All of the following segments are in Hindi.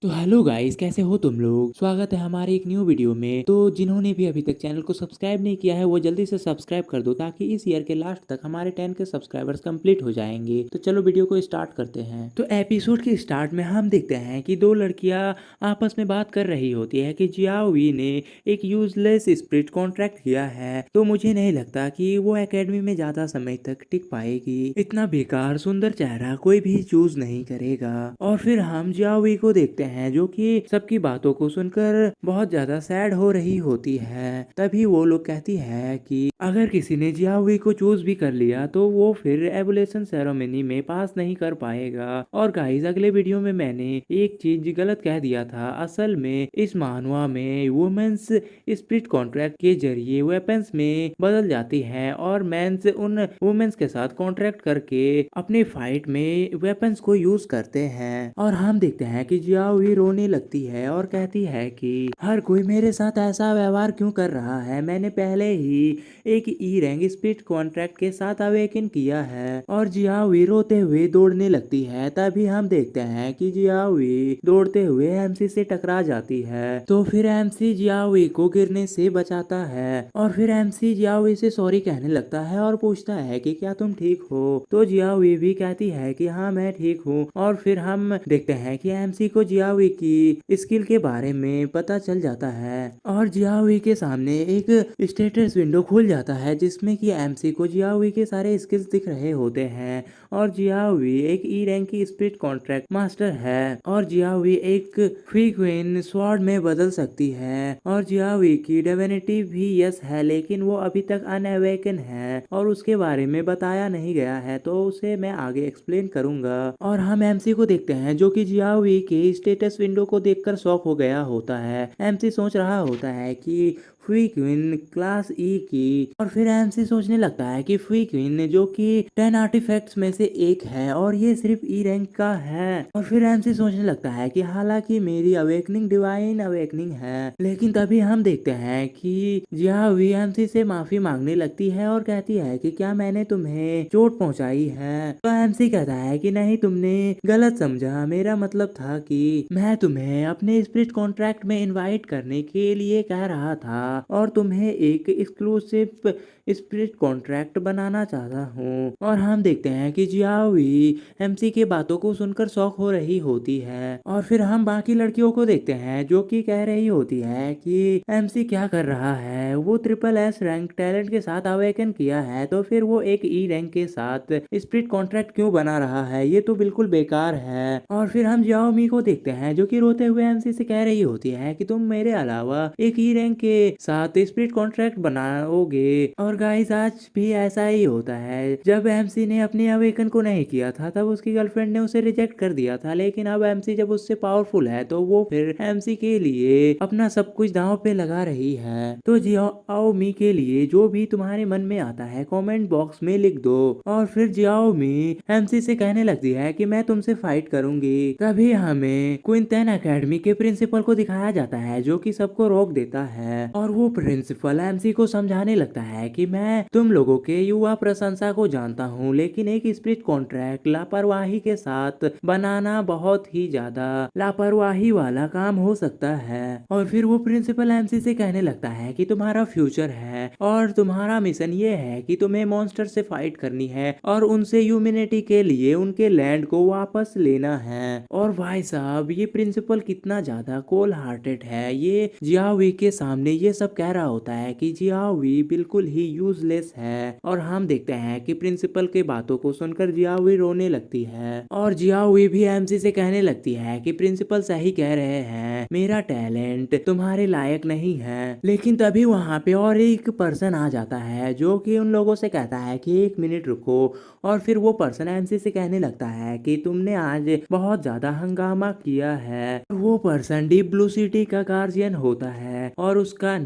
तो हेलो गाइस, कैसे हो तुम लोग। स्वागत है हमारे एक न्यू वीडियो में। तो जिन्होंने भी अभी तक चैनल को सब्सक्राइब नहीं किया है वो जल्दी से सब्सक्राइब कर दो ताकि इस ईयर के लास्ट तक हमारे 10 के सब्सक्राइबर्स कंप्लीट हो जाएंगे। तो चलो वीडियो को स्टार्ट करते हैं। तो एपिसोड के स्टार्ट में हम देखते हैं कि दो लड़कियां आपस में बात कर रही होती है कि जियाओ वी ने एक यूजलेस स्प्रिट कॉन्ट्रैक्ट किया है, तो मुझे नहीं लगता कि वो एकेडमी में ज्यादा समय तक टिक पाएगी। इतना बेकार सुंदर चेहरा कोई भी चूज नहीं करेगा। और फिर हम जियाओ वी को देखते हैं जो कि सबकी बातों को सुनकर बहुत ज्यादा सैड हो रही होती है। तभी वो लोग कहती है कि अगर किसी ने जियाओ वी को चूज भी कर लिया तो वो फिर एवोल्यूशन सेरेमनी में पास नहीं कर पाएगा। और गाइस, अगले वीडियो में मैंने एक चीज गलत कह दिया था। असल में इस मानवा में वुमेन्स स्प्लिट कॉन्ट्रैक्ट के जरिए वेपन्स में बदल जाती है और मेंस उन वुमेन्स के साथ कॉन्ट्रैक्ट करके अपने फाइट में वेपन्स को यूज करते हैं। और हम देखते हैं कि जियाओ वी रोने लगती है और कहती है कि हर कोई मेरे साथ ऐसा व्यवहार क्यों कर रहा है। मैंने पहले ही एक ई रैंक स्प्लिट कॉन्ट्रैक्ट के साथ अवेकन किया है। और जियाओ वी रोते हुए दौड़ने लगती है। तभी हम देखते हैं कि जियाओ वी दौड़ते हुए एमसी से टकरा जाती है। तो फिर एमसी जियाओ वी को गिरने से बचाता है और फिर एमसी जियाओ वी से सॉरी कहने लगता है और पूछता है कि क्या तुम ठीक हो। तो जियाओ वी भी कहती है कि हाँ मैं ठीक हूँ। और फिर हम देखते हैं कि एमसी को जियाओ वी की स्किल के बारे में पता चल जाता है और जियाओ वी के सामने एक स्टेटस विंडो खुल जाता है जिसमें कि एमसी को जियाओ वी के सारे स्किल्स दिख रहे होते हैं। और जियाओ वी एक ई रैंक की स्प्लिट कॉन्ट्रैक्ट मास्टर है और जियाओ वी एक फ्रीक्वेंट स्वॉर्ड में बदल सकती है। और जियाओ वी की डिविनिटी भी यस है, लेकिन वो अभी तक अनअवेकन है और उसके बारे में बताया नहीं गया है, तो उसे मैं आगे एक्सप्लेन करूंगा। और हम एमसी को देखते हैं जो कि जियाओ वी के स्टेटस विंडो को देखकर शॉक हो गया होता है। एमसी सोच रहा होता है कि फ्री क्वीन क्लास ई की। और फिर एमसी सोचने लगता है कि फ्री क्वीन जो कि 10 आर्टिफैक्ट्स में से एक है और ये सिर्फ ई रैंक का है। और फिर एमसी सोचने लगता है कि हालांकि मेरी अवेकनिंग डिवाइन अवेकनिंग है। लेकिन तभी हम देखते हैं कि जियाओ वी एमसी से माफी मांगने लगती है और कहती है कि क्या मैंने तुम्हें चोट पहुंचाई है। तो एमसी कहता है कि नहीं, तुमने गलत समझा। मेरा मतलब था कि मैं तुम्हें अपने स्प्लिट कॉन्ट्रैक्ट में इनवाइट करने के लिए कह रहा था और तुम्हें एक एक्सक्लूसिव स्प्लिट कॉन्ट्रैक्ट बनाना चाहता हूँ। और हम देखते हैं कि जियाओ वी एमसी के बातों को सुनकर शॉक हो रही होती है। और फिर हम बाकी लड़कियों को देखते हैं जो कि कह रही होती है कि एमसी क्या कर रहा है। वो ट्रिपल एस रैंक टैलेंट के साथ अवेकन किया है, तो फिर वो एक ई रैंक के साथ स्प्लिट कॉन्ट्रैक्ट क्यों बना रहा है। ये तो बिल्कुल बेकार है। और फिर हम जियाओ मी को देखते हैं जो कि रोते हुए एमसी से कह रही होती है कि तुम मेरे अलावा एक ई रैंक के साथ स्प्लिट कॉन्ट्रैक्ट बनाओगे। और गाइस, आज भी ऐसा ही होता है। जब एमसी ने अपने अवेकन को नहीं किया था तब उसकी गर्लफ्रेंड ने उसे रिजेक्ट कर दिया था, लेकिन अब एमसी जब उससे पावरफुल है तो वो फिर एमसी के लिए अपना सब कुछ दांव पे लगा रही है। तो जियाओ मी के लिए जो भी तुम्हारे मन में आता है कमेंट बॉक्स में लिख दो। और फिर जियाओ मी एमसी से कहने लगती है कि मैं तुमसे फाइट करूंगी। तभी हमें क्विंटन एकेडमी के प्रिंसिपल को दिखाया जाता है जो कि सबको रोक देता है और वो प्रिंसिपल एमसी को समझाने लगता है कि मैं तुम लोगों के युवा प्रशंसा को जानता हूँ, लेकिन एक स्प्लिट कॉन्ट्रैक्ट लापरवाही के साथ बनाना बहुत ही ज्यादा लापरवाही वाला काम हो सकता है। और फिर वो प्रिंसिपल एमसी से कहने लगता है कि तुम्हारा फ्यूचर है और तुम्हारा मिशन ये है कि तुम्हें मॉन्स्टर से फाइट करनी है और उनसे ह्यूमैनिटी के लिए उनके लैंड को वापस लेना है। और भाई साहब, ये प्रिंसिपल कितना ज्यादा कोल हार्टेड है। ये जियाओ वी के सामने ये सब कह रहा होता है कि जियाओ वी बिल्कुल ही यूजलेस है। और हम देखते हैं कि प्रिंसिपल के बातों को सुनकर जियाओ वी रोने लगती है और जियाओ वी भी एमसी से कहने लगती है कि प्रिंसिपल सही कह रहे हैं, मेरा टैलेंट तुम्हारे लायक नहीं है। लेकिन तभी वहाँ पे और एक पर्सन आ जाता है जो कि उन लोगों से कहता है कि एक मिनट रुको। और फिर वो पर्सन एमसी से कहने लगता है कि तुमने आज बहुत ज्यादा हंगामा किया है। वो पर्सन डीप ब्लू सिटी का गार्जियन होता है और उसका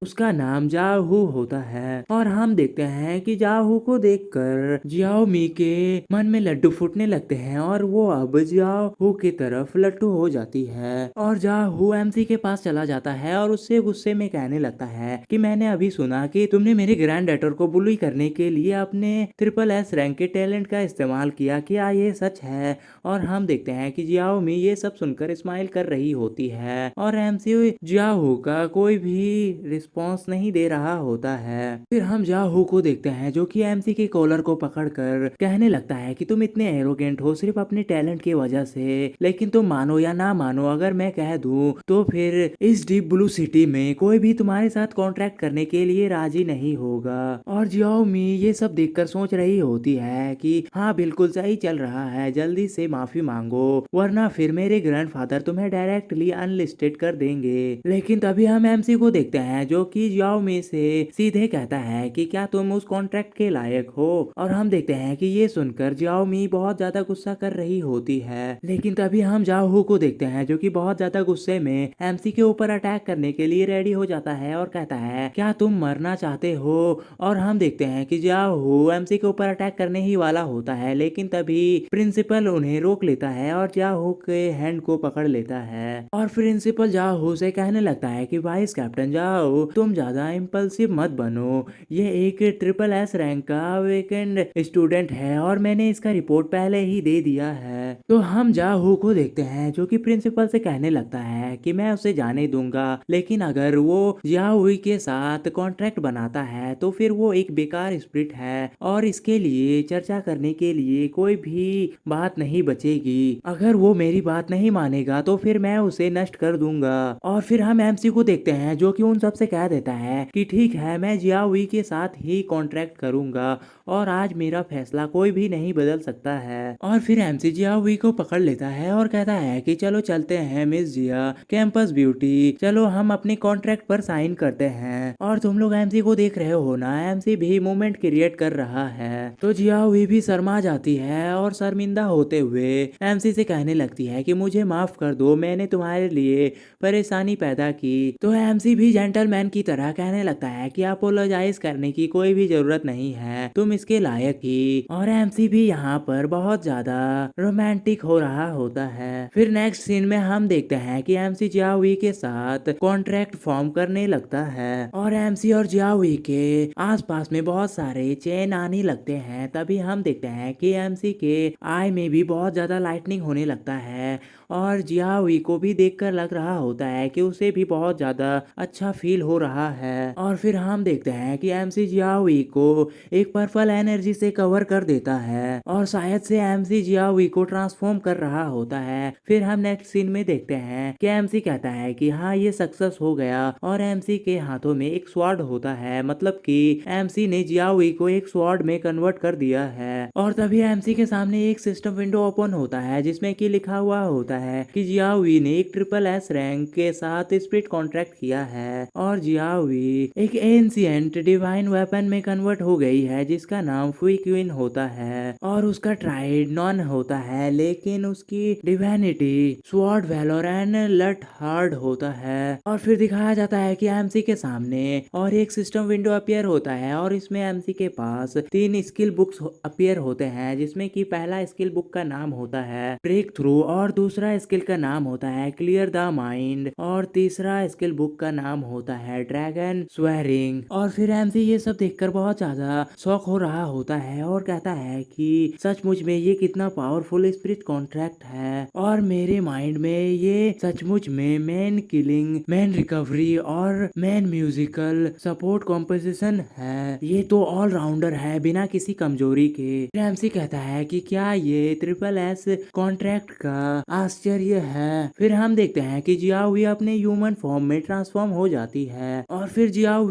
उसका नाम जाहू होता है। और हम देखते हैं कि जाहू को देखकर जियाओ मी के मन में लड्डू फूटने लगते हैं और वो अब जाहू की तरफ लट्टू हो जाती है। और जाहू एमसी के पास चला जाता है और उससे गुस्से में कहने लगता है कि मैंने अभी सुना कि तुमने मेरे ग्रैंड डॉटर को बुली करने के लिए अपने SSS रैंक के टैलेंट का इस्तेमाल किया, क्या ये सच है? और हम देखते हैं कि जियाओ मी ये सब सुनकर स्माइल कर रही होती है और एमसी जियाहू का कोई भी रिस्पॉन्स नहीं दे रहा होता है। फिर हम जियाहू को देखते हैं जो कि एमसी के कॉलर को पकड़कर कहने लगता है कि तुम इतने एरोगेंट हो सिर्फ अपने टैलेंट की वजह से, लेकिन तुम मानो या ना मानो, अगर मैं कह दूं तो फिर इस डीप ब्लू सिटी में कोई भी तुम्हारे साथ कॉन्ट्रैक्ट करने के लिए राजी नहीं होगा। और जियाओ मी ये सब देखकर सोच रही होती है कि हाँ बिल्कुल सही चल रहा है, जल्दी से माफी मांगो वरना फिर मेरे ग्रैंडफादर तुम्हें डायरेक्टली अनलिस्टेड कर देंगे। लेकिन तभी हम एमसी को देखते हैं जो कि जियाओ मी से सीधे कहता है कि क्या तुम उस कॉन्ट्रैक्ट के लायक हो। और हम देखते हैं कि ये सुनकर जियाओ मी बहुत ज्यादा गुस्सा कर रही होती है। लेकिन तभी हम जाहू को देखते हैं जो कि बहुत ज्यादा गुस्से में एमसी के ऊपर अटैक करने के लिए रेडी हो जाता है और कहता है क्या तुम मरना चाहते हो। और हम देखते हैं कि जाहू एमसी के ऊपर अटैक करने ही वाला होता है, लेकिन तभी प्रिंसिपल उन्हें रोक लेता है और जाहू के हैंड को पकड़ लेता है। और प्रिंसिपल जाहू से कहने लगता है कि वाइस कैप्टन जाहू तुम ज्यादा इम्पल्सिव मत बनो, ये एक SSS रैंक का वेकेंड स्टूडेंट है और मैंने इसका रिपोर्ट पहले ही दे दिया है। तो हम जाहू को देखते हैं जो कि प्रिंसिपल से कहने लगता है कि मैं उसे जाने दूंगा, लेकिन अगर वो जियाओ के साथ कॉन्ट्रैक्ट बनाता है तो फिर वो एक बेकार स्पिरिट है और इसके लिए चर्चा करने के लिए कोई भी बात नहीं बचेगी। अगर वो मेरी बात नहीं मानेगा तो फिर मैं उसे नष्ट कर दूंगा। और फिर हम एमसी को देखते हैं जो कि उन सबसे कह देता है कि ठीक है मैं जियाओ के साथ ही कॉन्ट्रैक्ट करूंगा और आज मेरा फैसला कोई भी नहीं बदल सकता है। और फिर एमसी जियाओ को पकड़ लेता है और कहता है कि चलो चलते हैं मिस जिया, कैंपस ब्यूटी, चलो हम अपने कॉन्ट्रैक्ट पर साइन करते हैं। और तुम लोग एमसी को देख रहे हो ना, एमसी भी मूवमेंट क्रिएट कर रहा है। तो जियाओ भी शर्मा जाती है और शर्मिंदा होते हुए एमसी से कहने लगती है कि मुझे माफ कर दो, मैंने तुम्हारे लिए परेशानी पैदा की। तो एमसी भी जेंटलमैन की तरह कहने लगता है कि अपोलोजाइज करने की कोई भी जरूरत नहीं है, तुम इसके लायक ही। और एमसी भी यहाँ पर बहुत ज्यादा रोमांटिक हो रहा होता है। फिर नेक्स्ट सीन में हम देखते हैं कि एमसी जियाओ के साथ कॉन्ट्रैक्ट फॉर्म करने लगता है और एमसी और जियाओ के आसपास में बहुत सारे चेन आने लगते हैं। तभी हम देखते हैं कि एमसी के आई में भी बहुत ज्यादा लाइटनिंग होने लगता है और जियाओ को भी देखकर लग रहा होता है कि उसे भी बहुत ज्यादा अच्छा फील हो रहा है। और फिर हम देखते हैं कि एमसी जियाओ को एक पर्पल एनर्जी से कवर कर देता है और शायद से एमसी जियाओ को ट्रांसफॉर्म कर रहा होता है। फिर हम नेक्स्ट सीन में देखते हैं कि एमसी कहता है कि हाँ ये सक्सेस हो गया और एमसी के हाथों में एक स्वॉर्ड होता है, मतलब कि एमसी ने जियाओ को एक स्वॉर्ड में कन्वर्ट कर दिया है। और तभी एमसी के सामने एक सिस्टम विंडो ओपन होता है जिसमें कि लिखा हुआ होता है कि जियाओ ने एक SSS रैंक के साथ स्पिरिट कॉन्ट्रैक्ट किया है और जियाओ एक एंशिएंट डिवाइन वेपन में कन्वर्ट हो गई है जिसका नाम फुई क्वीन होता है और उसका ट्राइड नॉन होता है, लेकिन उसकी डिवाइनिटी स्वॉर्ड वैलोर एंड लट हार्ड होता है। और फिर दिखाया जाता है कि एमसी के सामने और एक सिस्टम विंडो अपीयर होता है और इसमें एमसी के पास 3 स्किल बुक्स अपीयर होते हैं जिसमें कि पहला स्किल बुक का नाम होता है ब्रेक थ्रू और दूसरा स्किल का नाम होता है क्लियर द माइंड और तीसरा स्किल बुक का नाम होता है ड्रैगन स्वेरिंग। और फिर एमसी ये सब देखकर बहुत ज्यादा शॉक हो रहा होता है और कहता है कि सचमुच में ये कितना पावरफुल स्पिरिट कॉन्ट्रैक्ट है और मेरे माइंड में ये सचमुच में मैन किलिंग, मैन रिकवरी और मैन म्यूजिकल सपोर्ट कॉम्पोजिशन है, ये तो ऑल राउंडर है बिना किसी कमजोरी के। एमसी कहता है कि क्या ये SSS कॉन्ट्रैक्ट का आश्चर्य है। फिर हम देखते हैं कि जियाओ अपने ह्यूमन फॉर्म में ट्रांसफॉर्म हो जाती है और फिर जियाओ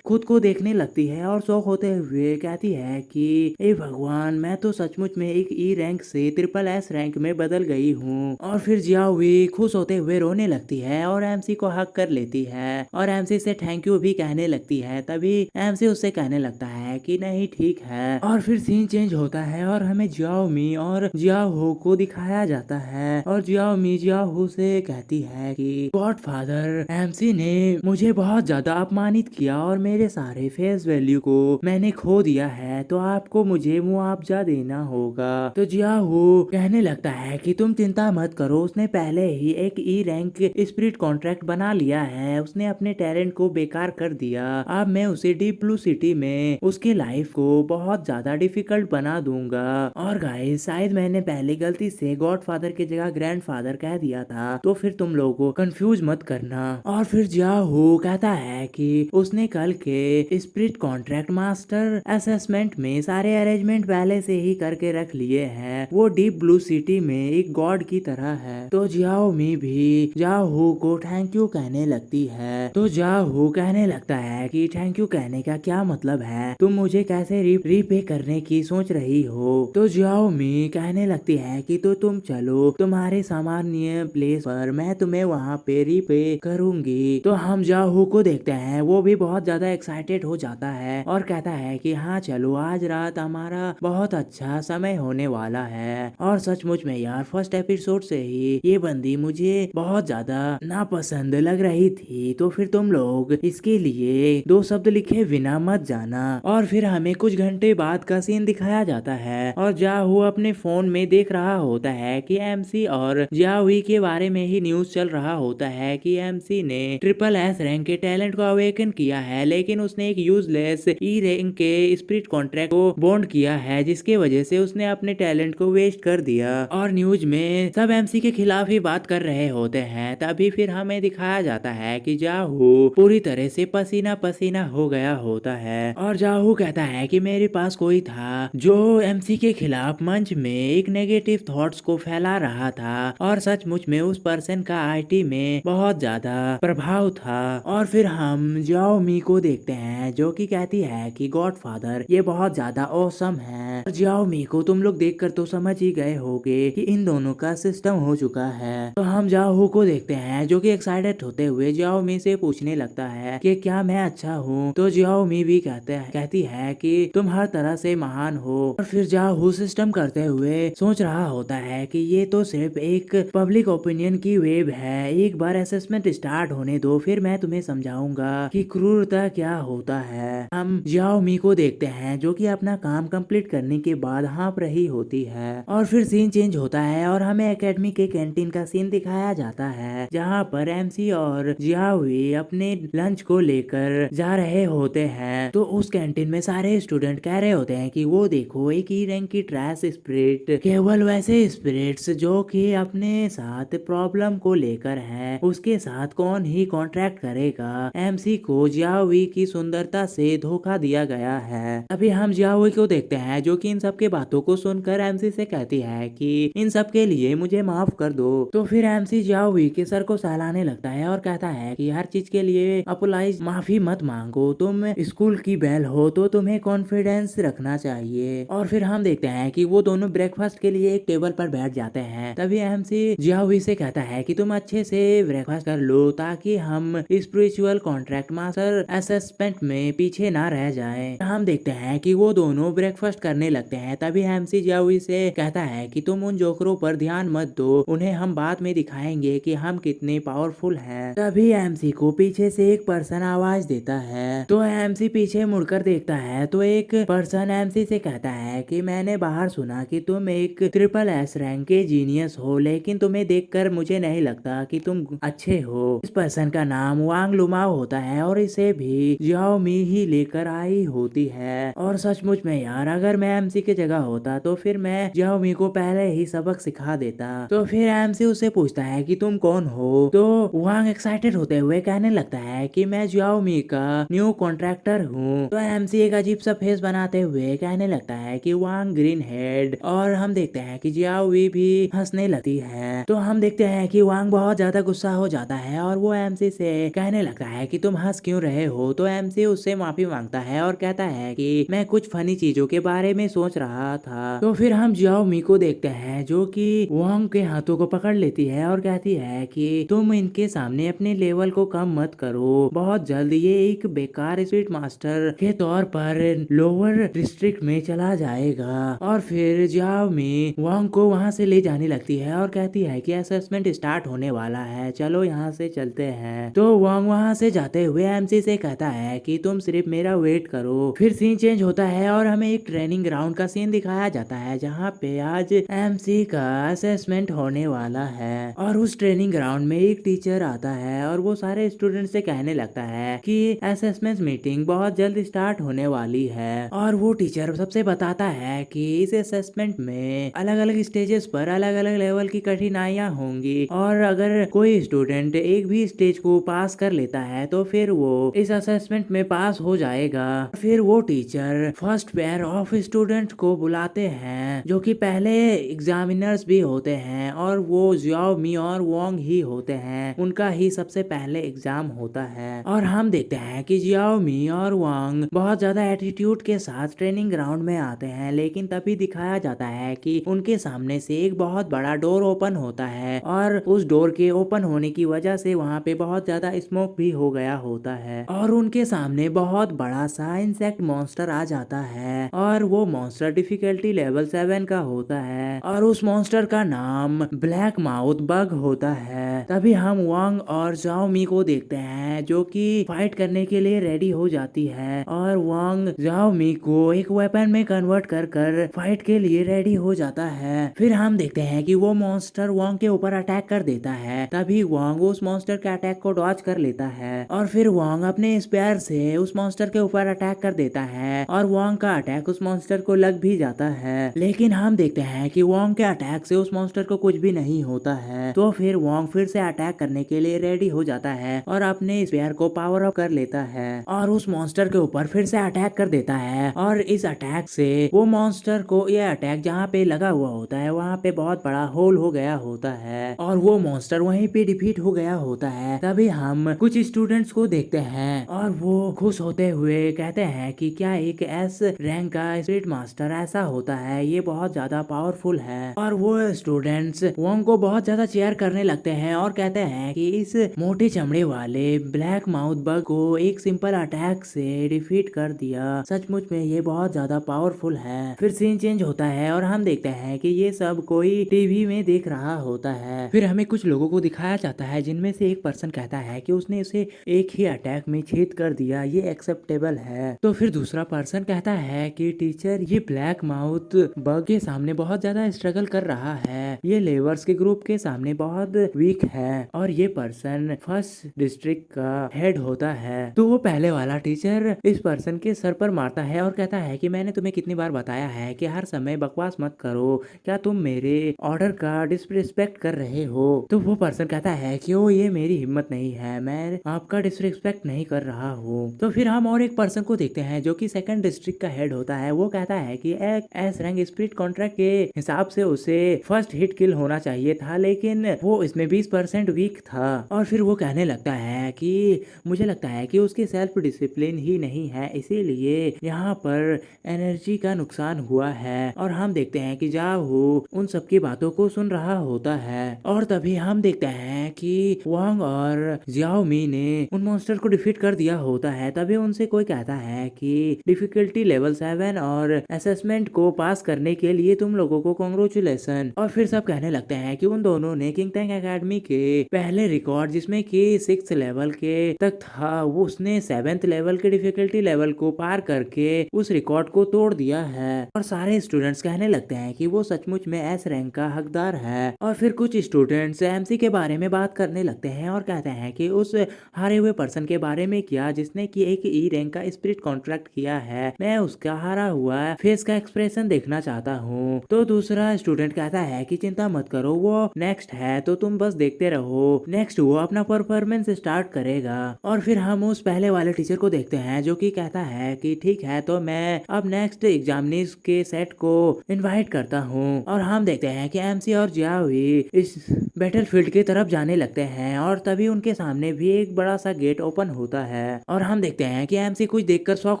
खुद को देखने लगती है और शौक होते हुए कहती है कि ए भगवान, मैं तो सचमुच में एक ई रैंक से SSS रैंक में बदल गई हूँ। और फिर जियाओ खुश होते हुए रोने लगती है और एमसी को हक कर लेती है और एमसी से थैंक यू भी कहने लगती है। तभी एमसी उससे कहने लगता है कि नहीं ठीक है। और फिर सीन चेंज होता है और हमें जियाओ मी और जियाओ को दिखाया जाता है और जियाओ मी जियाओ से कहती है कि गॉडफादर एमसी ने मुझे बहुत ज्यादा अपमानित किया और मेरे सारे फेस वैल्यू को मैंने खो दिया है, तो आपको मुझे मुआवजा देना होगा। तो जियाहू कहने लगता है कि तुम चिंता मत करो, उसने पहले ही एक ई रैंक स्पिरिट कॉन्ट्रैक्ट बना लिया है, उसने अपने टैलेंट को बेकार कर दिया। अब मैं उसे डीप ब्लू सिटी में उसके लाइफ को बहुत ज्यादा डिफिकल्ट बना दूंगा। और गाइस, शायद मैंने पहले गलती से गॉडफादर की जगह ग्रैंडफादर कह दिया था, तो फिर तुम लोगों को कंफ्यूज मत करना। और फिर जियाहू कहता है कि उसने कल के स्पिरिट कॉन्ट्रैक्ट मास्टर असेसमेंट में सारे अरेंजमेंट पहले से ही करके रख लिए हैं, वो डीप ब्लू सिटी में एक गॉड की तरह है। तो जियाओमी भी जियाहू को थैंक यू कहने लगती है। तो जियाहू कहने लगता है कि थैंक यू कहने का क्या मतलब है, तुम मुझे कैसे रीपे करने की सोच रही हो। तो जियाओमी कहने लगती है कि तो तुम चलो तुम्हारे सामान्य प्लेस पर, मैं तुम्हें वहाँ पे रीपे करूंगी। तो हम जियाहू को देखते हैं, वो भी बहुत ज्यादा एक्साइटेड हो जाता है और कहता है कि हाँ चलो, आज रात हमारा बहुत अच्छा समय होने वाला है। और सचमुच में यार, फर्स्ट एपिसोड से ही ये बंदी मुझे बहुत ज्यादा नापसंद लग रही थी, तो फिर तुम लोग इसके लिए 2 शब्द लिखे बिना मत जाना। और फिर हमें कुछ घंटे बाद का सीन दिखाया जाता है और जियाहू अपने फोन में देख रहा होता है कि एमसी और जियाहुई के बारे में ही न्यूज चल रहा होता है कि एमसी ने ट्रिपल एस रैंक के टैलेंट को अवेकन किया है, लेकिन उसने एक यूजलेस ई रैंक के स्पिरिट कॉन्ट्रैक्ट को बॉन्ड किया है, जिसके वजह से उसने अपने टैलेंट को वेस्ट कर दिया। और न्यूज में सब एमसी के खिलाफ ही बात कर रहे होते हैं। तभी फिर हमें दिखाया जाता है कि जियाहू पूरी तरह से पसीना पसीना हो गया होता है और जियाहू कहता है कि मेरे पास कोई था जो एमसी के खिलाफ मंच में एक नेगेटिव थॉट्स को फैला रहा था, और सचमुच में उस पर्सन का आईटी में बहुत ज्यादा प्रभाव था। और फिर हम जियाओमी को देखते हैं जो कि कहती है कि गॉडफादर ये बहुत ज्यादा ऑसम है। और जियाओमी को तुम लोग देखकर तो समझ ही गए होगे कि इन दोनों का सिस्टम हो चुका है। तो हम जियाहू को देखते हैं जो कि एक्साइटेड होते हुए जियाओमी से पूछने लगता है कि क्या मैं अच्छा हूँ। तो जियाओमी भी कहती है कि तुम हर तरह से महान हो। और फिर जियाहू सिस्टम करते हुए सोच रहा होता है कि ये तो सिर्फ एक पब्लिक ओपिनियन की वेव है, एक बार असेसमेंट स्टार्ट होने दो, फिर मैं तुम्हें समझाऊंगा कि क्रूरता क्या होता है। हम जियाओमी को देखते हैं जो कि अपना काम कंप्लीट करने के बाद हाँफ रही होती है। और फिर सीन चेंज होता है और हमें एकेडमी के कैंटीन का सीन दिखाया जाता है, जहाँ पर एमसी और जियाओमी अपने लंच को लेकर जा रहे होते हैं। तो उस कैंटीन में सारे स्टूडेंट कह रहे होते हैं कि वो देखो, एक ई रैंक की ट्रैश स्पिरिट, केवल वैसे स्पिरिट्स जो कि अपने साथ प्रॉब्लम को लेकर हैं, उसके साथ कौन ही कॉन्ट्रैक्ट करेगा। एमसी को जियाओमी की सुंदरता से धोखा दिया गया है। अभी हम जियाओमी को देखते हैं जो कि इन सब के बातों को सुनकर एमसी से कहती है कि इन सब के लिए मुझे माफ कर दो। तो फिर एमसी जियाओमी के सर को सहलाने लगता है और कहता है कि हर चीज के लिए अपोलाइज, माफी मत मांगो, तुम स्कूल की बेल हो तो तुम्हें कॉन्फिडेंस रखना चाहिए। और फिर हम देखते हैं कि वो दोनों ब्रेकफास्ट के लिए एक टेबल पर बैठ जाते हैं। तभी एमसी जियाओमी से कहता है कि तुम अच्छे से ब्रेकफास्ट कर लो ताकि हम स्पिरिचुअल कॉन्ट्रैक्ट मास्टर असेसमेंट में पीछे ना रह जाएं। हम देखते हैं कि वो दोनों ब्रेकफास्ट करने लगते हैं। तभी एमसी जियाओमी से कहता है कि तुम उन जोकरों पर ध्यान मत दो, उन्हें हम बाद में दिखाएंगे कि हम कितने पावरफुल हैं। तभी एमसी को पीछे से एक पर्सन आवाज देता है। तो एमसी पीछे मुड़कर देखता है तो एक पर्सन एमसी से कहता है कि मैंने बाहर सुना कि तुम एक ट्रिपल एस रैंक के जीनियस हो, लेकिन तुम्हें देखकर मुझे नहीं लगता कि तुम अच्छे हो। इस पर्सन का नाम वांग लुमाओ होता है और इसे भी जियाओमी ही लेकर आई होती है। और सचमुच में यार, अगर मैं एमसी की जगह होता तो फिर मैं जियाओमी को पहले ही सबक सिखा देता। तो फिर एमसी उससे पूछता है कि तुम कौन हो। तो वांग एक्साइटेड होते हुए कहने लगता है कि मैं जियाओमी का न्यू कॉन्ट्रैक्टर हूँ। तो एमसी एक अजीब सा फेस बनाते हुए कहने लगता है कि वांग ग्रीन हेड। और हम देखते हैं कि जियाओमी भी हंसने लगती है। तो हम देखते हैं कि वांग बहुत ज्यादा गुस्सा हो जाता है और वो एमसी से कहने लगता है कि तुम हंस क्यों रहे हो। तो एमसी उससे माफी मांगता है और कहता है कि मैं कुछ फनी चीजों के बारे में सोच रहा था। तो फिर हम जियाओमी को देखते हैं जो कि वांग के हाथों को पकड़ लेती है और कहती है कि तुम इनके सामने अपने लेवल को कम मत करो, बहुत जल्द ये एक बेकार स्पीड मास्टर के तौर पर लोअर डिस्ट्रिक्ट में चला जाएगा। और फिर जियाओमी वांग को वहां से ले जाने लगती है और कहती है कि असेसमेंट स्टार्ट होने वाला है, चलो यहाँ से चलते हैं। तो तो वांग वहाँ से जाते हुए एमसी से कहता है कि तुम सिर्फ मेरा वेट करो। फिर सीन चेंज होता है और हमें एक ट्रेनिंग ग्राउंड का सीन दिखाया जाता है जहाँ पे आज एमसी का असेसमेंट होने वाला है। और उस ट्रेनिंग ग्राउंड में एक टीचर आता है और वो सारे स्टूडेंट से कहने लगता है कि असेसमेंट मीटिंग बहुत जल्द स्टार्ट होने वाली है। और वो टीचर सबसे बताता है कि इस असेसमेंट में अलग अलग स्टेजेस पर अलग अलग लेवल की कठिनाइयां होंगी और अगर कोई स्टूडेंट एक भी स्टेज को पास कर लेता है तो फिर वो इस असेसमेंट में पास हो जाएगा। फिर वो teacher first pair of student को बुलाते हैं जो कि पहले एग्जामिनर्स भी होते हैं और वो जियाओ मी और वोंग ही होते हैं, उनका ही सबसे पहले एग्जाम होता है। और हम देखते हैं कि जियाओ मी और वांग बहुत ज्यादा एटीट्यूड के साथ ट्रेनिंग ग्राउंड में आते हैं, लेकिन तभी दिखाया जाता है कि उनके सामने से एक बहुत बड़ा डोर ओपन होता है और उस डोर के ओपन होने की वजह से वहाँ पे बहुत ज्यादा स्मोक भी हो गया होता है और उनके सामने बहुत बड़ा सा इंसेक्ट मॉन्स्टर आ जाता है और वो मॉन्स्टर डिफिकल्टी लेवल 7 का होता है और उस मॉन्स्टर का नाम ब्लैक माउथ बग होता है। तभी हम वांग और जाओमी को देखते हैं जो कि फाइट करने के लिए रेडी हो जाती है और वांग जाओमी को एक वेपन में कन्वर्ट कर फाइट के लिए रेडी हो जाता है। फिर हम देखते हैं कि वो मॉन्स्टर वांग के ऊपर अटैक कर देता है। तभी वांग उस मॉन्स्टर के अटैक को डॉज कर लेता है और फिर वांग अपने स्पेयर से उस मॉन्स्टर के ऊपर अटैक कर देता है और वांग का अटैक उस मॉन्स्टर को लग भी जाता है। लेकिन हम देखते हैं कि वांग के अटैक से उस मॉन्स्टर को कुछ भी नहीं होता है। तो फिर वांग फिर से अटैक करने के लिए रेडी हो जाता है और अपने स्पेयर को पावर अप कर लेता है और उस मॉन्स्टर के ऊपर फिर से अटैक कर देता है और इस अटैक से वो मॉन्स्टर को ये अटैक जहाँ पे लगा हुआ होता है वहाँ पे बहुत बड़ा होल हो गया होता है और वो मॉन्स्टर वहीं पे डिफीट हो गया होता है। तभी हम कुछ स्टूडेंट्स को देखते हैं और वो खुश होते हुए कहते हैं कि क्या एक एस रैंक का स्पिरिट मास्टर ऐसा होता है, ये बहुत ज्यादा पावरफुल है। और वो स्टूडेंट्स वोंग को बहुत ज्यादा चेयर करने लगते हैं और कहते हैं कि इस मोटे चमड़े वाले ब्लैक माउथ बग को एक सिंपल अटैक से डिफीट कर दिया, सचमुच में ये बहुत ज्यादा पावरफुल है। फिर सीन चेंज होता है और हम देखते हैं कि ये सब कोई टीवी में देख रहा होता है। फिर हमें कुछ लोगों को दिखाया जाता है जिनमें से एक पर्सन कहता है कि उसने उसे एक ही अटैक में छेद कर दिया, ये एक्सेप्टेबल है। तो फिर दूसरा पर्सन कहता है कि टीचर ये ब्लैक माउथ बग के सामने बहुत ज्यादा स्ट्रगल कर रहा है, ये लेवर्स के ग्रुप के सामने बहुत वीक है और ये पर्सन फर्स्ट डिस्ट्रिक्ट का हेड होता है। तो वो पहले वाला टीचर इस पर्सन के सर पर मारता है और कहता है कि मैंने तुम्हें कितनी बार बताया है कि हर समय बकवास मत करो, क्या तुम मेरे ऑर्डर का डिसरिस्पेक्ट कर रहे हो। तो वो पर्सन कहता है कि ओ ये मेरी हिम्मत नहीं है, मैं आपका डिसरिस्पेक्ट नहीं कर रहा हूँ। तो फिर हम और एक पर्सन को देखते हैं जो कि सेकंड डिस्ट्रिक्ट का हेड होता है। वो कहता है कि एक एस रैंक स्पिरिट कॉन्ट्रैक्ट के हिसाब से उसे फर्स्ट हिट किल होना चाहिए था, लेकिन वो इसमें 20% वीक था। और फिर वो कहने लगता है कि मुझे लगता है कि उसकी सेल्फ डिसिप्लिन ही नहीं है, इसीलिए यहाँ पर एनर्जी का नुकसान हुआ है। और हम देखते हैं कि जाहू उन सबकी बातों को सुन रहा होता है और तभी हम देखते हैं कि वांग और जियाओमी ने उन मॉन्स्टर को डिफीट कर दिया होता है। तभी उनसे कोई कहता है कि डिफिकल्टी लेवल 7 और असेसमेंट को पास करने के लिए तुम लोगों को कांग्रेचुलेशन। और फिर सब कहने लगते हैं कि उन दोनों ने किंग टैंग एकेडमी के पहले रिकॉर्ड जिसमें कि 6th लेवल के तक था, वो उसने 7th लेवल के डिफिकल्टी लेवल को पार करके उस रिकॉर्ड को तोड़ दिया है। और सारे स्टूडेंट्स कहने लगते हैं कि वो सचमुच में एस रैंक का हकदार है। और फिर कुछ स्टूडेंट्स एमसी के बारे में बात करने लगते हैं और कहते हैं कि उस हारे हुए पर्सन के बारे में किया जिसने कि एक ई रैंक का स्पिरिट कॉन्ट्रैक्ट किया है, मैं उसका हारा हुआ फेस का एक्सप्रेशन देखना चाहता हूँ। तो दूसरा स्टूडेंट कहता है कि चिंता मत करो, वो नेक्स्ट है तो तुम बस देखते रहो, नेक्स्ट वो अपना परफॉर्मेंस स्टार्ट करेगा। और फिर हम उस पहले वाले टीचर को देखते हैं जो कि कहता है कि ठीक है तो मैं अब नेक्स्ट एग्जामिनीज के सेट को इनवाइट करता हूँ। और हम देखते हैं कि एमसी और जियावी इस बैटलफील्ड की तरफ जाने लगते हैं और तभी उनके सामने भी एक बड़ा सा गेट ओपन होता है और हम देखते हैं कि एमसी कुछ देखकर शॉक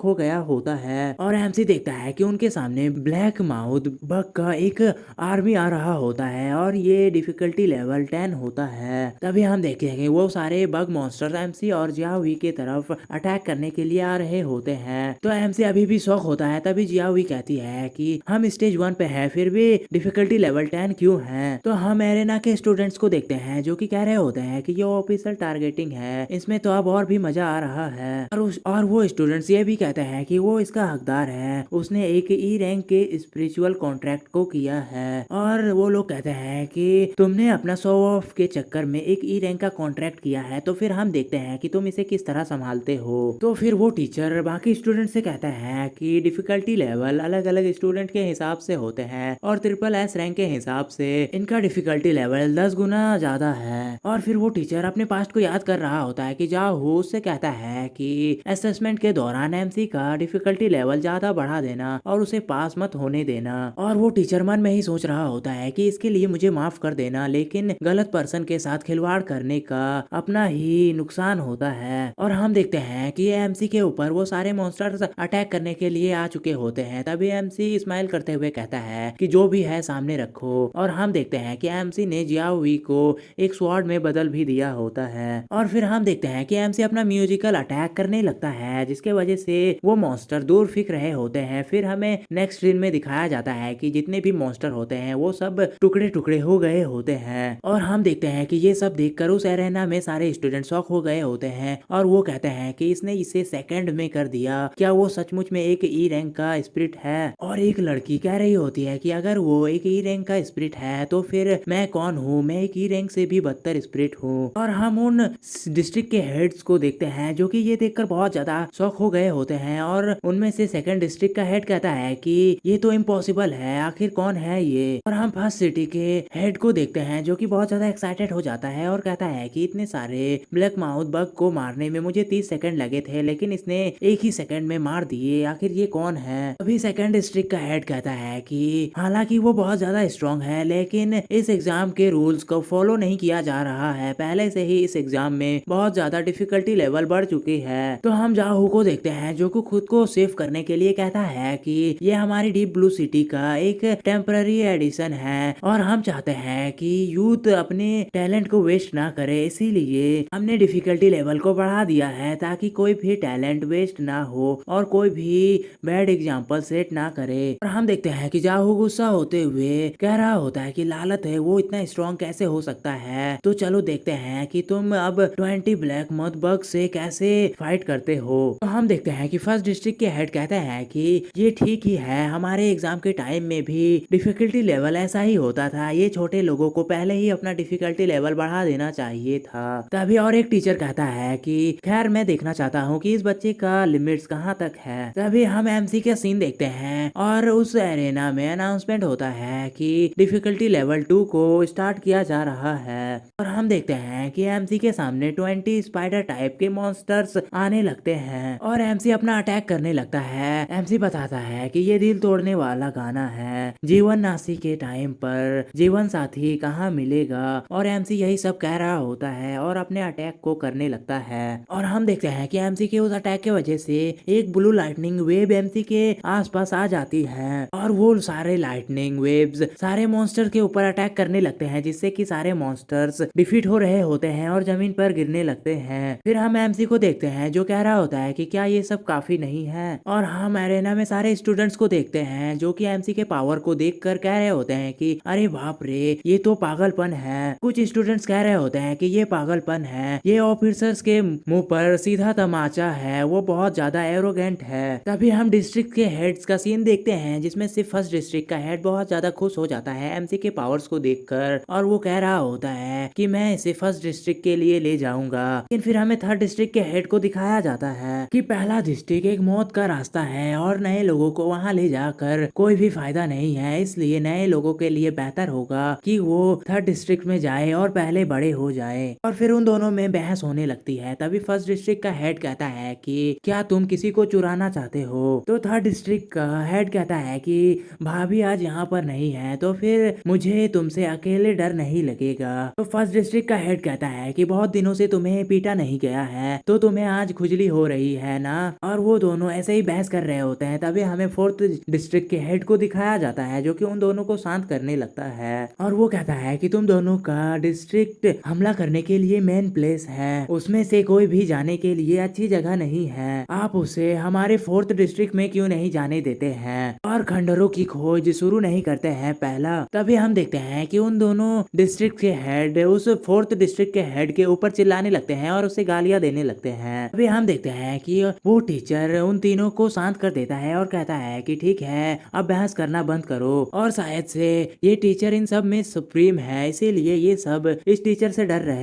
हो गया होता है और एमसी देखता है कि उनके सामने ब्लैक माउथ बग का एक आर्मी आ रहा होता है और ये डिफिकल्टी लेवल 10 होता है। तभी हम देखते हैं कि वो सारे बग मॉन्स्टर्स एमसी और जियावी के तरफ अटैक करने के लिए आ रहे होते हैं। तो एमसी अभी भी शॉक होता है। तभी जियावी कहती है कि हम स्टेज 1 पे है फिर भी डिफिकल्टी लेवल 10 क्यों है। तो हम एरेना के स्टूडेंट्स को देखते हैं जो कि कह रहे होते हैं कि ये ऑफिशियल टारगेटिंग है, इसमें तो अब और भी मजा आ रहा है। और वो स्टूडेंट्स ये भी कहते हैं कि वो इसका हकदार है, उसने एक ई रैंक के स्पिरिचुअल कॉन्ट्रैक्ट को किया है। और वो लोग कहते हैं कि तुमने अपना शो ऑफ के चक्कर में एक ई रैंक का कॉन्ट्रैक्ट किया है, तो फिर हम देखते हैं कि तुम इसे किस तरह संभालते हो। तो फिर वो टीचर बाकी स्टूडेंट से कहता है कि डिफिकल्टी लेवल अलग अलग स्टूडेंट के हिसाब से होते हैं और ट्रिपल एस रैंक के हिसाब से इनका डिफिकल्टी लेवल 10 गुना ज्यादा है। और फिर वो टीचर अपने पास्ट को याद कर रहा होता है कि जाहू उससे कहता है कि असेसमेंट के दौरान एमसी का डिफिकल्टी लेवल ज्यादा बढ़ा देना और उसे पास मत होने देना। और वो टीचर मन में ही सोच रहा होता है कि इसके लिए मुझे माफ कर देना, लेकिन गलत पर्सन के साथ खिलवाड़ करने का अपना ही नुकसान होता है। और हम देखते हैं कि एमसी के ऊपर वो सारे मॉन्स्टर्स अटैक करने के लिए आ चुके होते हैं। तभी एमसी स्माइल करते हुए कहता है कि जो भी है सामने रखो। और हम देखते हैं कि एमसी ने जियावी को एक स्वॉर्ड में बदल भी दिया होता है। और फिर हम देखते हैं कि एमसी अपना म्यूजिकल अटैक करने लगता है, जिसके वजह से वो मॉन्स्टर दूर फिक रहे होते हैं। फिर हमें नेक्स्ट सीन में दिखाया जाता है कि जितने भी मॉन्स्टर होते हैं वो सब टुकड़े टुकड़े हो गए होते हैं। और हम देखते हैं कि ये सब देखकर उस एरेना में सारे स्टूडेंट शॉक हो गए होते हैं और वो कहते हैं कि इसने इसे सेकंड में कर दिया, क्या वो सचमुच में एक ई रैंक का स्पिरिट है। और एक लड़की कह रही होती है कि अगर वो एक ई रैंक का स्पिरिट है तो फिर मैं कौन हूँ, मैं एक ई रैंक से भी बदतर स्पिरिट हूँ। और हम उन डिस्ट्रिक्ट के हेड्स को देखते हैं जो कि ये देखकर बहुत ज्यादा शॉक हो गए होते हैं। और उनमें से सेकंड डिस्ट्रिक्ट का हेड कहता है कि ये तो इम्पॉसिबल है, आखिर कौन है ये। और हम फर्स्ट सिटी के हेड को देखते हैं जो कि बहुत ज्यादा एक्साइटेड हो जाता है और कहता है कि इतने सारे ब्लैक माउथ बग को मारने में मुझे 30 सेकंड लगे थे, लेकिन इसने एक ही सेकंड में मार दिए, आखिर ये कौन है। अभी सेकंड डिस्ट्रिक्ट का हेड कहता है कि हालांकि वो बहुत ज्यादा स्ट्रॉन्ग है, लेकिन इस एग्जाम के रूल्स को फॉलो नहीं किया जा रहा है, पहले से ही इस एग्जाम में बहुत ज्यादा डिफिकल्टी लेवल बढ़ चुकी है। तो हम जाहू को देखते हैं जो कि खुद को सेव करने के लिए कहता है कि ये हमारी डीप ब्लू सिटी का एक टेम्पररी एडिशन है और हम चाहते हैं कि यूथ अपने टैलेंट को वेस्ट ना करे, इसीलिए हमने डिफिकल्टी लेवल को बढ़ा दिया है ताकि कोई भी टैलेंट वेस्ट ना हो और कोई भी बैड एग्जाम्पल सेट ना करे। और हम देखते हैं कि जाहू गुस्सा होते हुए कह रहा होता है कि लालत है, वो इतना स्ट्रॉन्ग कैसे हो सकता है। तो चलो देखते हैं कि तुम अब 20 ब्लैक मौत बग से कैसे फाइट करते हो। तो हम देखते हैं कि फर्स्ट डिस्ट्रिक्ट के हेड कहते हैं कि ये ठीक ही है, हमारे एग्जाम के टाइम में भी डिफिकल्टी लेवल ऐसा ही होता था, ये छोटे लोगों को पहले ही अपना डिफिकल्टी लेवल बढ़ा देना चाहिए था। तभी और एक टीचर कहता है कि खैर मैं देखना चाहता हूँ कि इस बच्चे का लिमिट्स कहाँ तक है। तभी हम एमसी का सीन देखते हैं और उस एरेना में अनाउंसमेंट होता है कि डिफिकल्टी लेवल 2 को स्टार्ट किया जा रहा है। और हम देखते हैं कि एमसी के सामने 20 स्पाइडर टाइप के मॉन्स्टर्स आने लगते हैं और एमसी अपना अटैक करने लगता है। एमसी बताता है कि ये दिल तोड़ने वाला गाना है, जीवन नासी के टाइम पर जीवन साथी कहाँ मिलेगा। और एमसी यही सब कह रहा होता है और अपने अटैक को करने लगता है। और हम देखते हैं कि एमसी के उस अटैक के वजह से एक ब्लू लाइटनिंग वेव एमसी के आसपास आ जाती है और वो सारे लाइटनिंग वेव्स सारे मॉन्स्टर के ऊपर अटैक करने लगते हैं, जिससे कि सारे मॉन्स्टर्स डिफीट हो रहे होते हैं और जमीन पर गिरने लगते हैं। फिर हम एमसी को देखते हैं जो कह रहा होता है कि क्या ये सब काफी नहीं है। और हम एरेना में सारे स्टूडेंट्स को देखते हैं जो कि एमसी के पावर को देखकर कह रहे होते हैं कि अरे बाप रे, ये तो पागलपन है। कुछ स्टूडेंट्स कह रहे होते हैं कि ये पागलपन है, ये ऑफिसर्स के मुंह पर सीधा तमाचा है, वो बहुत ज्यादा एरोगेंट है। तभी हम डिस्ट्रिक्ट के हेड्स का सीन देखते हैं जिसमें सिर्फ फर्स्ट डिस्ट्रिक्ट का हेड बहुत ज्यादा खुश हो जाता है एमसी के पावर्स को देखकर और वो कह रहा होता है कि मैं इसे फर्स्ट डिस्ट्रिक्ट के लिए ले जाऊंगा। लेकिन फिर हमें थर्ड डिस्ट्रिक्ट के हेड को दिखाया जाता है कि पहला डिस्ट्रिक्ट एक मौत का रास्ता है और नए लोगों को वहाँ ले जाकर कोई भी फायदा नहीं है, इसलिए नए लोगों के लिए बेहतर होगा कि वो थर्ड डिस्ट्रिक्ट में जाए और पहले बड़े हो जाए। और फिर उन दोनों में बहस होने लगती है। तभी फर्स्ट डिस्ट्रिक्ट का हेड कहता है कि क्या तुम किसी को चुराना चाहते हो। तो थर्ड डिस्ट्रिक्ट का हेड कहता है कि भाभी आज यहाँ पर नहीं है तो फिर मुझे तुमसे अकेले डर नहीं लगेगा। तो फर्स्ट डिस्ट्रिक्ट का हेड कहता है कि बहुत दिनों से तुम्हें पीटा नहीं गया है तो तुम्हें आज खुजली हो रही है ना। और वो दोनों ऐसे ही बहस कर रहे होते हैं। तभी हमें फोर्थ डिस्ट्रिक्ट के हेड को दिखाया जाता है जो कि उन दोनों को शांत करने लगता है और वो कहता है कि तुम दोनों का डिस्ट्रिक्ट हमला करने के लिए मेन प्लेस है, उसमें से कोई भी जाने के लिए अच्छी जगह नहीं है, आप उसे हमारे फोर्थ डिस्ट्रिक्ट में क्यों नहीं जाने देते हैं और खंडरों की खोज शुरू नहीं करते हैं पहला। तभी हम देखते हैं कि उन दोनों डिस्ट्रिक्ट के हेड उस फोर्थ डिस्ट्रिक्ट के हेड के ऊपर चिल्लाने लगते हैं और उसे गालियां देने लगते हैं। अभी हम देखते हैं कि वो टीचर उन तीनों को शांत कर देता है और कहता है कि ठीक है, अब बहस करना बंद करो। और शायद से ये टीचर इन सब में सुप्रीम है, इसीलिए ये सब इस टीचर से डर रहे